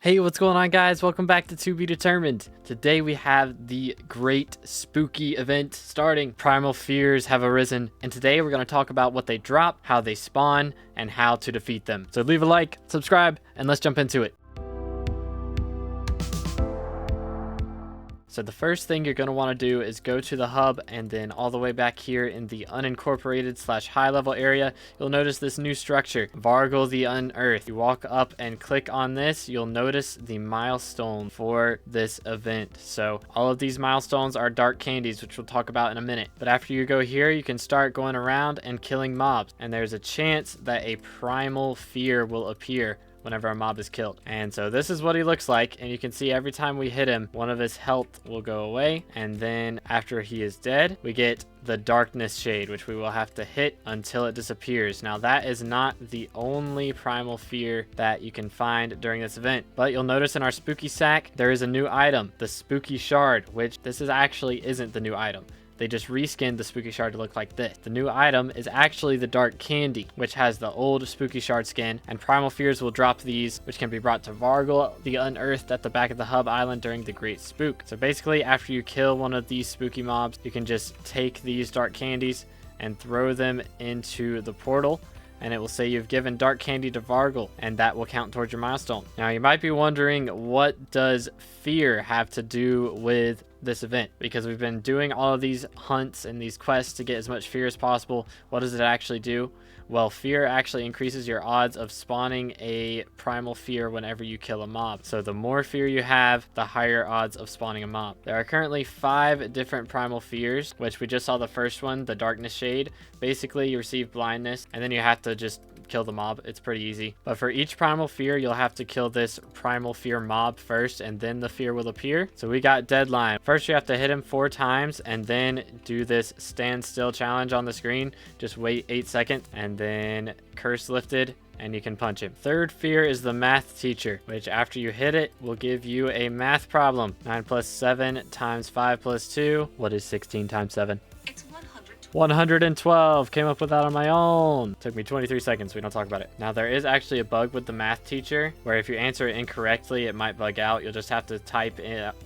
Hey, what's going on, guys? Welcome back to To Be Determined. Today we have the great spooky event starting. Primal Fears have arisen, and today we're going to talk about what they drop, how they spawn, and how to defeat them. So leave a like, subscribe, and let's jump into it. So the first thing you're going to want to do is go to the hub, and then all the way back here in the unincorporated / high level area, you'll notice this new structure, Vargle the Unearthed. You walk up and click on this, you'll notice the milestone for this event. So all of these milestones are dark candies, which we'll talk about in a minute. But after you go here, you can start going around and killing mobs, and there's a chance that a Primal Fear will appear whenever a mob is killed. And so this is what he looks like, and you can see every time we hit him, one of his health will go away, and then after he is dead, we get the darkness shade, which we will have to hit until it disappears. Now that is not the only primal fear that you can find during this event, but you'll notice in our spooky sack there is a new item, the spooky shard, which this is actually isn't the new item. They just reskinned the spooky shard to look like this. The new item is actually the dark candy, which has the old spooky shard skin, and Primal Fears will drop these, which can be brought to Vargle the Unearthed at the back of the hub island during the Great Spook. So basically, after you kill one of these spooky mobs, you can just take these dark candies and throw them into the portal, and it will say you've given dark candy to Vargle, and that will count towards your milestone. Now you might be wondering, what does fear have to do with this event? Because we've been doing all of these hunts and these quests to get as much fear as possible. What does it actually do? Well, fear actually increases your odds of spawning a primal fear whenever you kill a mob. So the more fear you have, the higher odds of spawning a mob. There are currently 5 different primal fears, which we just saw the first one, the darkness shade. Basically, you receive blindness, and then you have to just kill the mob. It's pretty easy. But for each primal fear, you'll have to kill this primal fear mob first, and then the fear will appear. So we got deadline. First, you have to hit him 4 times, and then do this stand still challenge on the screen. Just wait 8 seconds, and then curse lifted, and you can punch him. Third fear is the math teacher, which after you hit it will give you a math problem. 9 plus 7 times 5 plus 2. What is 16 times 7? 112. Came up with that on my own. Took me 23 seconds. We don't talk about it. Now there is actually a bug with the math teacher where if you answer it incorrectly, it might bug out. You'll just have to type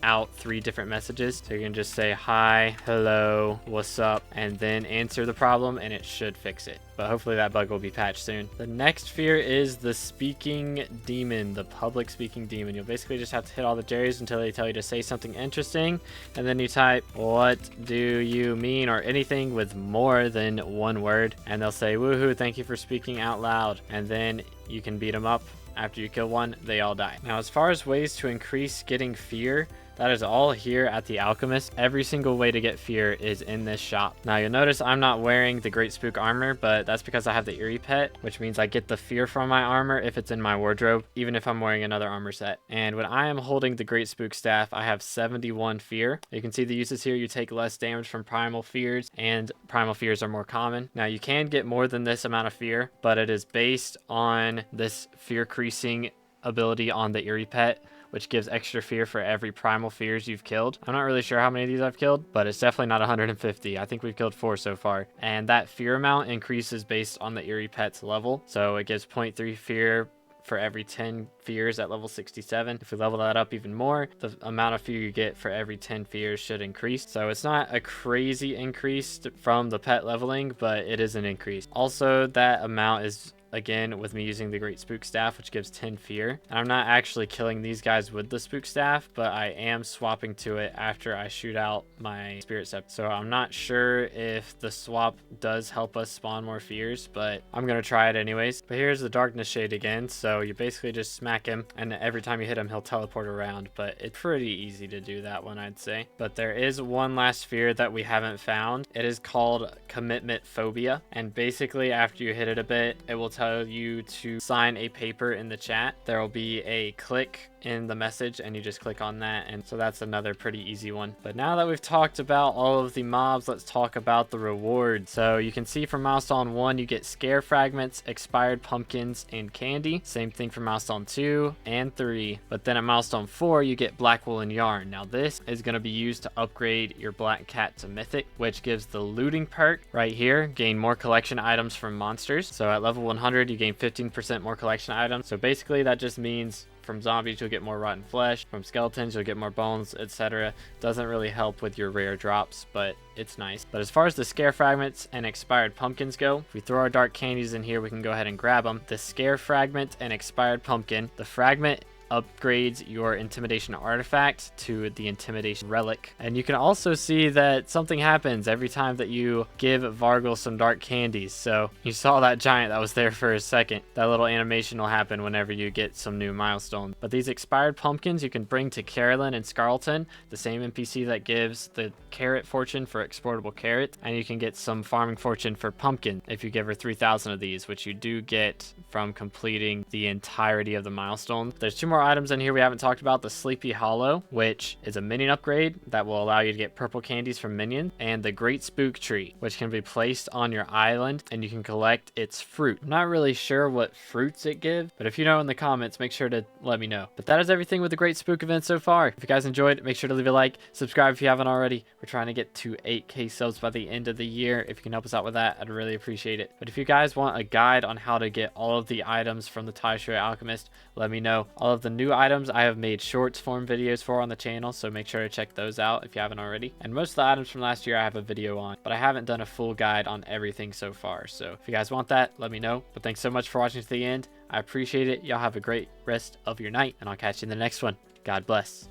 out 3 different messages. So you can just say hi, hello, what's up, and then answer the problem, and it should fix it. But hopefully that bug will be patched soon. The next fear is the speaking demon, the public speaking demon. You'll basically just have to hit all the Jerry's until they tell you to say something interesting, and then you type, what do you mean, or anything with more than 1 word, and they'll say, woohoo, thank you for speaking out loud, and then you can beat them up. After you kill one, they all die. Now, as far as ways to increase getting fear, that is all here at the Alchemist. Every single way to get fear is in this shop. Now you'll notice I'm not wearing the Great Spook armor, but that's because I have the Eerie pet, which means I get the fear from my armor if it's in my wardrobe, even if I'm wearing another armor set. And when I am holding the Great Spook staff, I have 71 fear. You can see the uses here. You take less damage from Primal Fears, and Primal Fears are more common. Now you can get more than this amount of fear, but it is based on this fear creasing ability on the Eerie pet, which gives extra fear for every primal fears you've killed. I'm not really sure how many of these I've killed, but it's definitely not 150. I think we've killed 4 so far. And that fear amount increases based on the Eerie pet's level. So it gives 0.3 fear for every 10 fears at level 67. If we level that up even more, the amount of fear you get for every 10 fears should increase. So it's not a crazy increase from the pet leveling, but it is an increase. Also, that amount is, again, with me using the Great Spook staff, which gives 10 fear. And I'm not actually killing these guys with the spook staff, but I am swapping to it after I shoot out my spirit scepter. So I'm not sure if the swap does help us spawn more fears, but I'm gonna try it anyways. But here's the darkness shade again. So you basically just smack him, and every time you hit him, he'll teleport around. But it's pretty easy to do that one, I'd say. But there is one last fear that we haven't found. It is called commitment phobia, and basically after you hit it a bit, it will tell you to sign a paper in the chat. There will be a click in the message, and you just click on that, and so that's another pretty easy one. But now that we've talked about all of the mobs, let's talk about the rewards. So you can see for milestone 1 you get scare fragments, expired pumpkins, and candy. Same thing for milestone 2 and 3. But then at milestone 4 you get black woolen yarn. Now this is going to be used to upgrade your black cat to mythic, which gives the looting perk right here, gain more collection items from monsters. So at level 100 you gain 15% more collection items. So basically that just means From zombies, you'll get more rotten flesh. From skeletons, you'll get more bones, etc. Doesn't really help with your rare drops, but it's nice. But as far as the scare fragments and expired pumpkins go, if we throw our dark candies in here, we can go ahead and grab them. The scare fragment and expired pumpkin. The fragment upgrades your intimidation artifact to the intimidation relic, and you can also see that something happens every time that you give Vargul some dark candies. So you saw that giant that was there for a second. That little animation will happen whenever you get some new milestones. But these expired pumpkins you can bring to Carolyn and Scarleton, the same NPC that gives the carrot fortune for exportable carrot, and you can get some farming fortune for pumpkin if you give her 3,000 of these, which you do get from completing the entirety of the milestone. There's 2 more items in here we haven't talked about. The Sleepy Hollow, which is a minion upgrade that will allow you to get purple candies from minions, and the Great Spook Tree, which can be placed on your island and you can collect its fruit. I'm not really sure what fruits it gives, but if you know in the comments, make sure to let me know. But that is everything with the Great Spook event so far. If you guys enjoyed, make sure to leave a like, subscribe if you haven't already. We're trying to get to 8K subs by the end of the year. If you can help us out with that, I'd really appreciate it. But if you guys want a guide on how to get all of the items from the Taisho Alchemist, let me know. All of the new items I have made shorts form videos for on the channel, so make sure to check those out if you haven't already. And most of the items from last year I have a video on, but I haven't done a full guide on everything so far. So if you guys want that, let me know. But thanks so much for watching to the end. I appreciate it. Y'all have a great rest of your night, and I'll catch you in the next one. God bless.